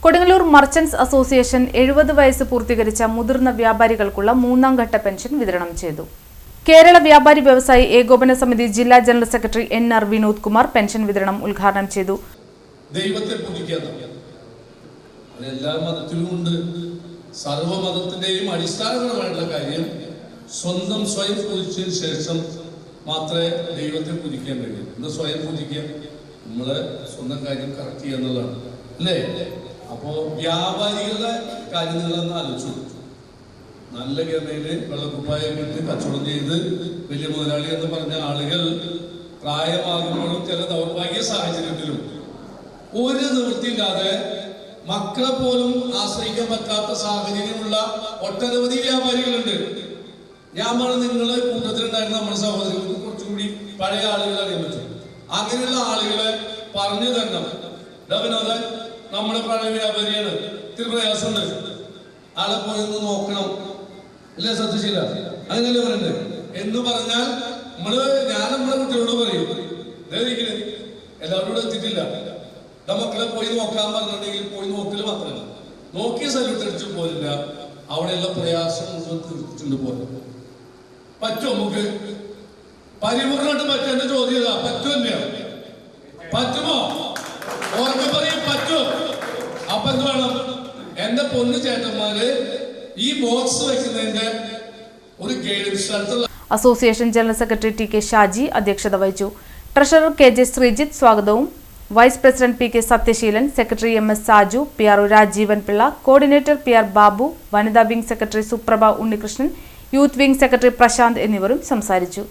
Kodungallur merchants association 70 വയസ്സ് പൂർത്തീകരിച്ച മുതിർന്ന വ്യാപാരികൾക്കുള്ള മൂന്നാം ഘട്ട പെൻഷൻ വിതരണം ചെയ്തു. കേരള വ്യാപാരി വ്യവസായി ഏകോപന സമിതി ജില്ലാ general secretary NR Vinod Kumar pension വിതരണം ഉദ്ഘാടനം ചെയ്തു. ദൈവത്തെ പൂജിക്കാൻ എല്ലാ മതത്തിലുമുണ്ട്. സർവ്വമതത്തിന്റെയും അടിസ്ഥാനപരമായിട്ടുള്ള കാര്യം സ്വയം പൂജിച്ചതിന് ശേഷം മാത്രമേ ദൈവത്തെ പൂജിക്കാൻ കഴിയൂ. എന്താ സ്വയം പൂജിക്കുക? നമ്മളെ സ്വന്തം കാര്യം കറക്റ്റ് ചെയ്യുക എന്നുള്ളതാണ്, അല്ലേ? അപ്പോ വ്യാപാരികളുടെ കാര്യം നിങ്ങളൊന്ന് ആലോചിച്ചു. നല്ല ഗമയില് വെള്ളക്കുപ്പായം ഇട്ട് കച്ചവടം ചെയ്ത് വലിയ മുതലാളി എന്ന് പറഞ്ഞ ആളുകൾ പ്രായമാകുമ്പോഴും ചില ദൗർഭാഗ്യ സാഹചര്യത്തിലും ഒരു നിവൃത്തിയില്ലാതെ മക്കളെ പോലും ആശ്രയിക്കാൻ പറ്റാത്ത സാഹചര്യമുള്ള ഒട്ടനവധി വ്യാപാരികളുണ്ട്. ഞാൻ നിങ്ങളെ കൂട്ടത്തിലുണ്ടായിരുന്ന നമ്മുടെ സഹോദരങ്ങൾക്ക് കുറച്ചുകൂടി പഴയ ആളുകളെ അറിയാൻ പറ്റും. അങ്ങനെയുള്ള ആളുകളെ പറഞ്ഞു തരണം. വിനോദൻ നമ്മുടെ പഴയ വ്യാപാരിയാണ്, ഇത്തിരി പ്രയാസമുണ്ട്, ആളെ പോയി ഒന്ന് നോക്കണം, അല്ലേ? സത്യശീല അങ്ങനെയല്ലേ പറയണ്ടേ എന്ന് പറഞ്ഞാൽ ഞാൻ നമ്മുടെ കുട്ടികളോട് പറയും, എല്ലാവരോടും എത്തിയിട്ടില്ല, മക്കളെ പോയി നോക്കാൻ പറഞ്ഞിട്ടുണ്ടെങ്കിൽ പോയി നോക്കല് മാത്രമല്ല, നോക്കിയ സല്യൂട്ട് അടിച്ചു പോലില്ല, അവിടെയുള്ള പ്രയാസം മുഴുവൻ തീർത്തിട്ടുണ്ട് പോലെ. പറ്റുമോ? നമുക്ക് പരിപൂർണ്ണമായിട്ട് പറ്റുന്ന ചോദ്യം ഇതാ, പറ്റുമല്ല? പറ്റുമോ? ഓർമ്മ പറയും, പറ്റുമോ? അപ്പൊ എന്ത് വേണം? എന്റെ പൊന്നു ചേട്ടന്മാര് ഈ ബോക്സ് വെക്കുന്നതിന്റെ ഒരു guidance. Association general secretary TK Shaji അധ്യക്ഷത വഹിച്ചു. ട്രഷറർ KJ ശ്രീജിത്ത് സ്വാഗതവും, vice president PK Sathyaseelan, secretary MS Saju, PRO Rajeevan Pillai, coordinator PR Babu, വനിതാ wing secretary Suprabha Unnikrishnan, youth wing secretary Prasanth എന്നിവരും സംസാരിച്ചു.